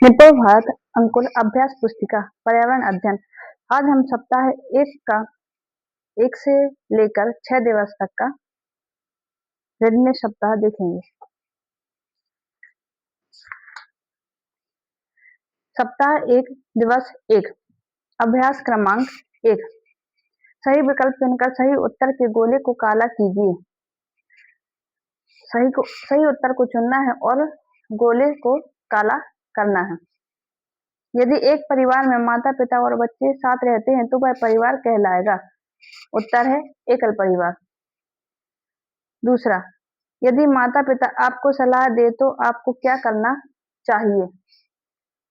Nippon Bharat अंकुर अभ्यास पुस्तिका पर्यावरण अध्ययन। आज हम सप्ताह एक का 1 से लेकर 6 दिवस तक का भिन्न सप्ताह देखेंगे। सप्ताह 1 दिवस 1 अभ्यास क्रमांक 1। सही विकल्प चुनकर सही उत्तर के गोले को काला कीजिए। सही उत्तर को चुनना है और गोले को काला करना है। यदि एक परिवार में माता पिता और बच्चे साथ रहते हैं तो वह परिवार कहलाएगा। उत्तर है एकल परिवार। दूसरा, यदि माता पिता आपको सलाह दे तो आपको क्या करना चाहिए?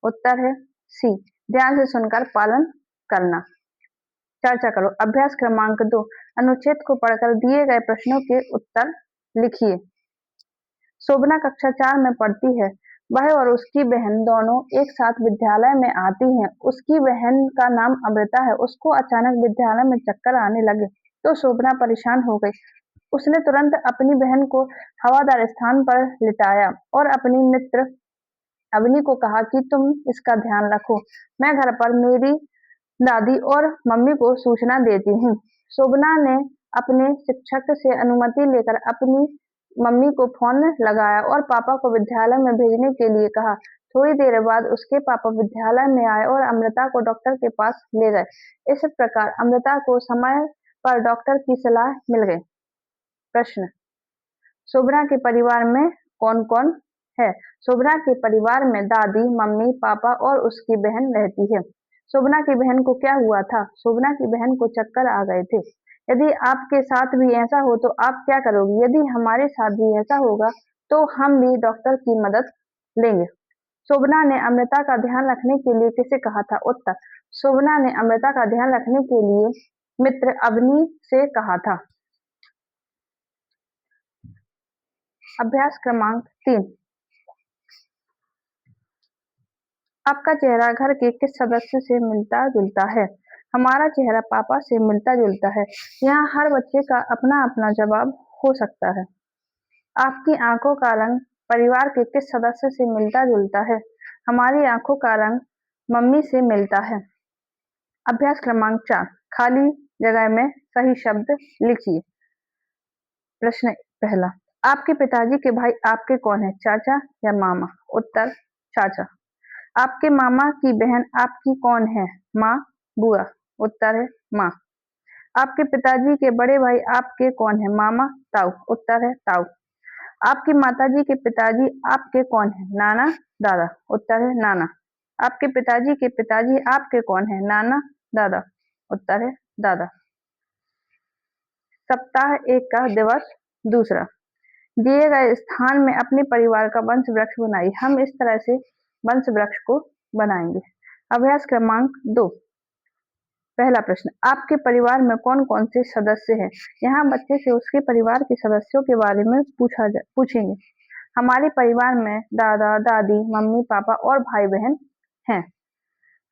उत्तर है सी, ध्यान से सुनकर पालन करना। चर्चा करो। अभ्यास क्रमांक 2, अनुच्छेद को पढ़कर दिए गए प्रश्नों के उत्तर लिखिए। शोभना कक्षा 4 में पढ़ती है। वह और उसकी बहन दोनों एक साथ विद्यालय में आती हैं। उसकी बहन का नाम अमृता है। उसको अचानक विद्यालय में चक्कर आने लगे तो शोभना परेशान हो गई। उसने तुरंत अपनी बहन को हवादार स्थान पर लिटाया और अपनी मित्र अवनी को कहा कि तुम इसका ध्यान रखो, मैं घर पर मेरी दादी और मम्मी को सूचना देती हूँ। शोभना ने अपने शिक्षक से अनुमति लेकर अपनी मम्मी को फोन लगाया और पापा को विद्यालय में भेजने के लिए कहा। थोड़ी देर बाद उसके पापा विद्यालय में आए और अमृता को डॉक्टर के पास ले गए। इस प्रकार अमृता को समय पर डॉक्टर की सलाह मिल गई। प्रश्न, शोभना के परिवार में कौन कौन है? शोभना के परिवार में दादी, मम्मी, पापा और उसकी बहन रहती है। शोभना की बहन को क्या हुआ था? शोभना की बहन को चक्कर आ गए थे। यदि आपके साथ भी ऐसा हो तो आप क्या करोगे? यदि हमारे साथ भी ऐसा होगा तो हम भी डॉक्टर की मदद लेंगे। शोभना ने अमृता का ध्यान रखने के लिए किसे कहा था? उत्तर, शोभना ने अमृता का ध्यान रखने के लिए मित्र अवनी से कहा था। अभ्यास क्रमांक 3, आपका चेहरा घर के किस सदस्य से मिलता जुलता है? हमारा चेहरा पापा से मिलता जुलता है। यहाँ हर बच्चे का अपना अपना जवाब हो सकता है। आपकी आंखों का रंग परिवार के किस सदस्य से मिलता जुलता है? हमारी आंखों का रंग मम्मी से मिलता है। अभ्यास क्रमांक 4, खाली जगह में सही शब्द लिखिए। प्रश्न पहला, आपके पिताजी के भाई आपके कौन है? चाचा या मामा? उत्तर, चाचा। आपके मामा की बहन आपकी कौन है? माँ, बुआ? उत्तर है माँ। आपके पिताजी के बड़े भाई आपके कौन है? मामा, ताऊ? उत्तर है ताऊ। आपकी माताजी के पिताजी आपके कौन है? नाना, दादा? उत्तर है नाना। आपके पिताजी के पिताजी आपके कौन है? नाना, दादा? उत्तर है दादा। सप्ताह 1 का दिवस 2, दिए गए स्थान में अपने परिवार का वंश वृक्ष बनाइए। हम इस तरह से वंश वृक्ष को बनाएंगे। अभ्यास क्रमांक 2, पहला प्रश्न, आपके परिवार में कौन कौन से सदस्य हैं? यहाँ बच्चे से उसके परिवार के सदस्यों के बारे में पूछेंगे। हमारे परिवार में दादा, दादी, मम्मी, पापा और भाई बहन हैं।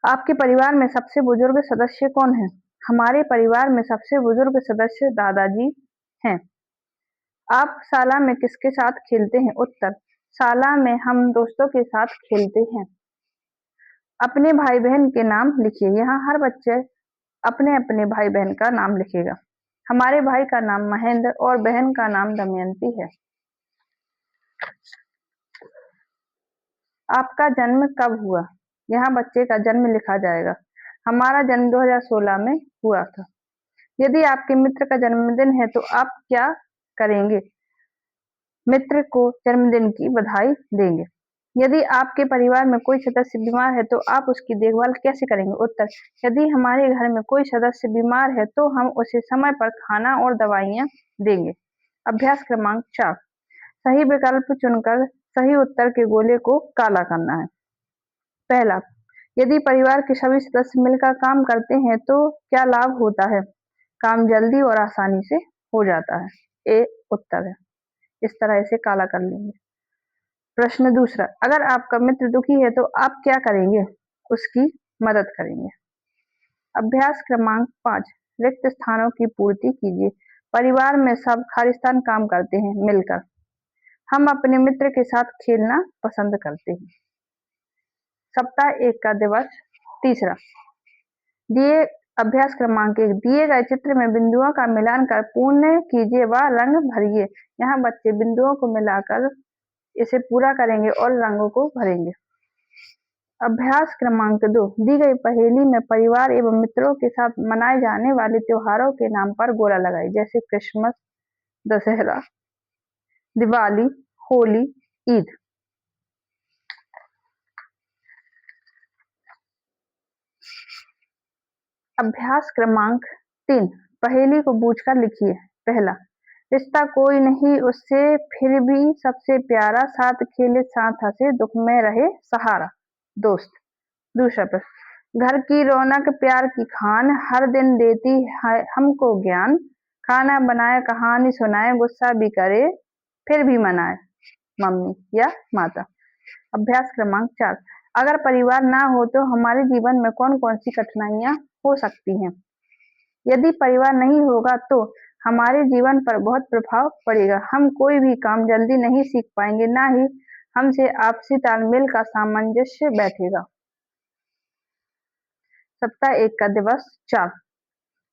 आपके परिवार में सबसे बुजुर्ग सदस्य कौन है? हमारे परिवार में सबसे बुजुर्ग सदस्य दादाजी हैं। आप शाला में किसके साथ खेलते हैं? उत्तर, शाला में हम दोस्तों के साथ खेलते हैं। अपने भाई बहन के नाम लिखिए। यहाँ हर बच्चे अपने अपने भाई बहन का नाम लिखेगा। हमारे भाई का नाम महेंद्र और बहन का नाम दमयंती है। आपका जन्म कब हुआ? यहाँ बच्चे का जन्म लिखा जाएगा। हमारा जन्म 2016 में हुआ था। यदि आपके मित्र का जन्मदिन है तो आप क्या करेंगे? मित्र को जन्मदिन की बधाई देंगे। यदि आपके परिवार में कोई सदस्य बीमार है तो आप उसकी देखभाल कैसे करेंगे? उत्तर, यदि हमारे घर में कोई सदस्य बीमार है तो हम उसे समय पर खाना और दवाइयाँ देंगे। अभ्यास क्रमांक 4, सही विकल्प चुनकर सही उत्तर के गोले को काला करना है। पहला, यदि परिवार के सभी सदस्य मिलकर काम करते हैं तो क्या लाभ होता है? काम जल्दी और आसानी से हो जाता है। ए उत्तर है। इस तरह इसे काला कर लेंगे। प्रश्न दूसरा, अगर आपका मित्र दुखी है तो आप क्या करेंगे? उसकी मदद करेंगे। अभ्यास क्रमांक 5, रिक्त स्थानों की पूर्ति कीजिए। परिवार में सब खालिस्तान काम करते हैं मिलकर। हम अपने मित्र के साथ खेलना पसंद करते हैं। सप्ताह 1 का दिवस तीसरा। दिए अभ्यास क्रमांक 1, दिए गए चित्र में बिंदुओं का मिलान कर पूर्ण कीजिए व रंग भरिए। यहाँ बच्चे बिंदुओं को मिलाकर इसे पूरा करेंगे और रंगों को भरेंगे। अभ्यास क्रमांक 2, दी गई पहेली में परिवार एवं मित्रों के साथ मनाए जाने वाले त्योहारों के नाम पर गोला लगाइए, जैसे क्रिसमस, दशहरा, दिवाली, होली, ईद। अभ्यास क्रमांक 3, पहेली को बूझकर लिखिए। पहला, रिश्ता कोई नहीं उससे फिर भी सबसे प्यारा, साथ खेले साथ हंसे दुख में रहे सहारा, दोस्त। दूसरा प्रश्न, घर की रौनक प्यार की खान, हर दिन देती है हमको ज्ञान, खाना बनाए कहानी सुनाए गुस्सा भी करे फिर भी मनाए, मम्मी या माता। अभ्यास क्रमांक 4, अगर परिवार ना हो तो हमारे जीवन में कौन कौन सी कठिनाइयां हो सकती हैं? यदि परिवार नहीं होगा तो हमारे जीवन पर बहुत प्रभाव पड़ेगा। हम कोई भी काम जल्दी नहीं सीख पाएंगे, ना ही हमसे आपसी तालमेल का सामंजस्य बैठेगा। सप्ताह 1 का दिवस 4,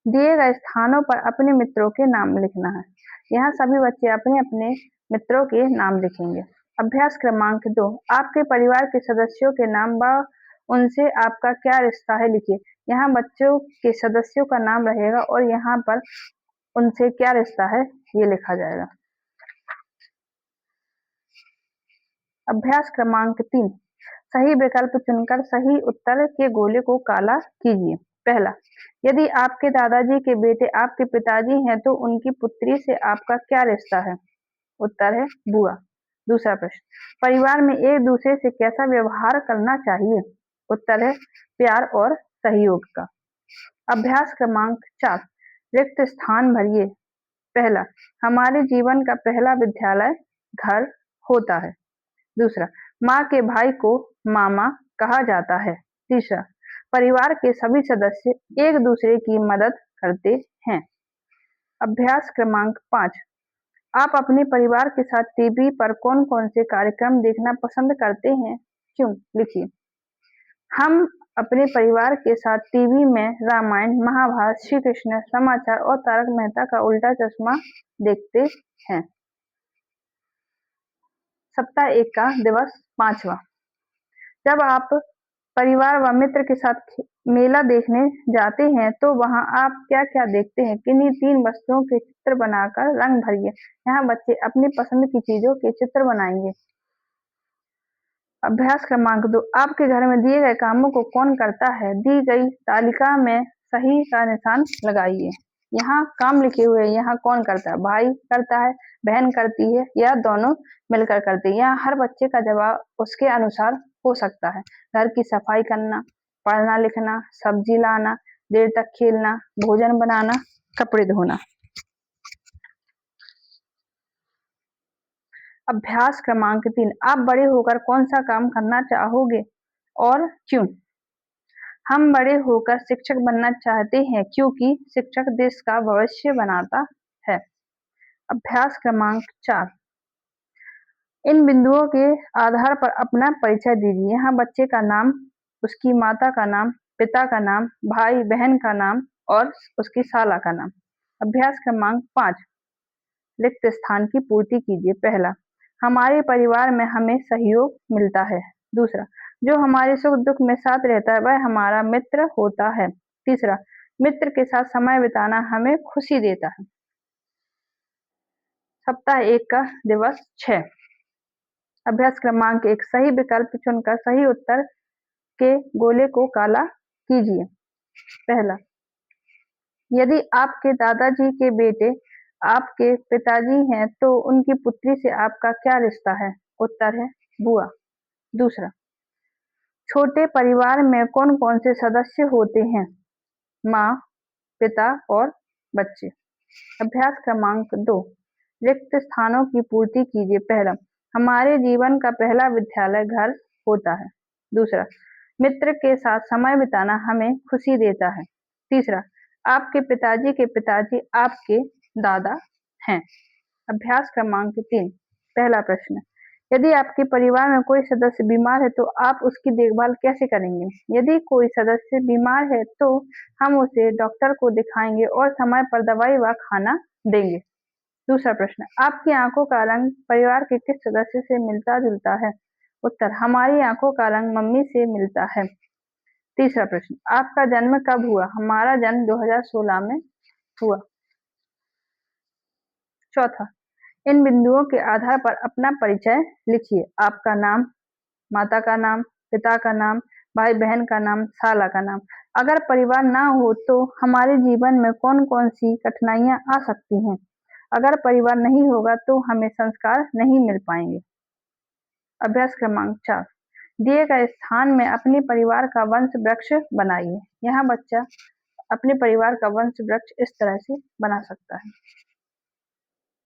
दिए गए स्थानों पर अपने मित्रों के नाम लिखना है। यहाँ सभी बच्चे अपने अपने मित्रों के नाम लिखेंगे। अभ्यास क्रमांक 2, आपके परिवार के सदस्यों के नाम व उनसे आपका क्या रिश्ता है लिखिए। यहाँ बच्चों के सदस्यों का नाम रहेगा और यहाँ पर उनसे क्या रिश्ता है ये लिखा जाएगा। अभ्यास क्रमांक 3, सही विकल्प चुनकर सही उत्तर के गोले को काला कीजिए। पहला, यदि आपके दादाजी के बेटे आपके पिताजी हैं तो उनकी पुत्री से आपका क्या रिश्ता है? उत्तर है बुआ। दूसरा प्रश्न, परिवार में एक दूसरे से कैसा व्यवहार करना चाहिए? उत्तर है प्यार और सहयोग का। अभ्यास क्रमांक 4, रिक्त स्थान भरिए। पहला, हमारे जीवन का पहला विद्यालय घर होता है। दूसरा, माँ के भाई को मामा कहा जाता है। तीसरा, परिवार के सभी सदस्य एक दूसरे की मदद करते हैं। अभ्यास क्रमांक 5, आप अपने परिवार के साथ टीवी पर कौन कौन से कार्यक्रम देखना पसंद करते हैं? क्यों? लिखिए। हम अपने परिवार के साथ टीवी में रामायण, महाभारत, श्री कृष्ण समाचार और तारक मेहता का उल्टा चश्मा देखते हैं। सप्ताह 1 का दिवस 5वां, जब आप परिवार व मित्र के साथ मेला देखने जाते हैं तो वहां आप क्या क्या देखते हैं? किन्हीं 3 वस्तुओं के चित्र बनाकर रंग भरिए। यहाँ बच्चे अपनी पसंद की चीजों के चित्र बनाएंगे। अभ्यास क्रमांक 2, आपके घर में दिए गए कामों को कौन करता है? दी गई तालिका में सही का निशान लगाइए। यहाँ काम लिखे हुए हैं, यहाँ कौन करता है? भाई करता है, बहन करती है या दोनों मिलकर करते हैं। यहाँ हर बच्चे का जवाब उसके अनुसार हो सकता है। घर की सफाई करना, पढ़ना लिखना, सब्जी लाना, देर तक खेलना, भोजन बनाना, कपड़े धोना। अभ्यास क्रमांक 3, आप बड़े होकर कौन सा काम करना चाहोगे और क्यों? हम बड़े होकर शिक्षक बनना चाहते हैं क्योंकि शिक्षक देश का भविष्य बनाता है। अभ्यास क्रमांक 4, इन बिंदुओं के आधार पर अपना परिचय दीजिए। यहाँ बच्चे का नाम, उसकी माता का नाम, पिता का नाम, भाई बहन का नाम और उसकी साला का नाम। अभ्यास क्रमांक 5, रिक्त स्थान की पूर्ति कीजिए। पहला, हमारे परिवार में हमें सहयोग मिलता है। दूसरा, जो हमारे सुख दुख में साथ रहता है वह हमारा मित्र होता है। तीसरा, मित्र के साथ समय बिताना हमें खुशी देता है। सप्ताह 1 का दिवस 6, अभ्यास क्रमांक 1, सही विकल्प चुनकर सही उत्तर के गोले को काला कीजिए। पहला, यदि आपके दादाजी के बेटे आपके पिताजी हैं तो उनकी पुत्री से आपका क्या रिश्ता है? उत्तर है बुआ। दूसरा, छोटे परिवार में कौन कौन से सदस्य होते हैं? माँ, पिता और बच्चे। अभ्यास क्रमांक 2, रिक्त स्थानों की पूर्ति कीजिए। पहला, हमारे जीवन का पहला विद्यालय घर होता है। दूसरा, मित्र के साथ समय बिताना हमें खुशी देता है। तीसरा, आपके पिताजी आपके दादा हैं। अभ्यास क्रमांक 3, पहला प्रश्न, यदि आपके परिवार में कोई सदस्य बीमार है तो आप उसकी देखभाल कैसे करेंगे? यदि कोई सदस्य बीमार है तो हम उसे डॉक्टर को दिखाएंगे और समय पर दवाई व खाना देंगे। दूसरा प्रश्न, आपकी आंखों का रंग परिवार के किस सदस्य से मिलता-जुलता है? उत्तर, हमारी आंखों का रंग मम्मी से मिलता है। तीसरा प्रश्न, आपका जन्म कब हुआ? हमारा जन्म 2016 में हुआ। चौथा, इन बिंदुओं के आधार पर अपना परिचय लिखिए। आपका नाम, माता का नाम, पिता का नाम, भाई-बहन का नाम, साला का नाम। अगर परिवार ना हो तो हमारे जीवन में कौन-कौन सी कठिनाइयाँ आ सकती हैं? अगर परिवार नहीं होगा तो हमें संस्कार नहीं मिल पाएंगे। अभ्यास क्रमांक 4, दिए गए स्थान में अपने परिवार का वंश वृक्ष बनाइए। यहाँ बच्चा अपने परिवार का वंश वृक्ष इस तरह से बना सकता है।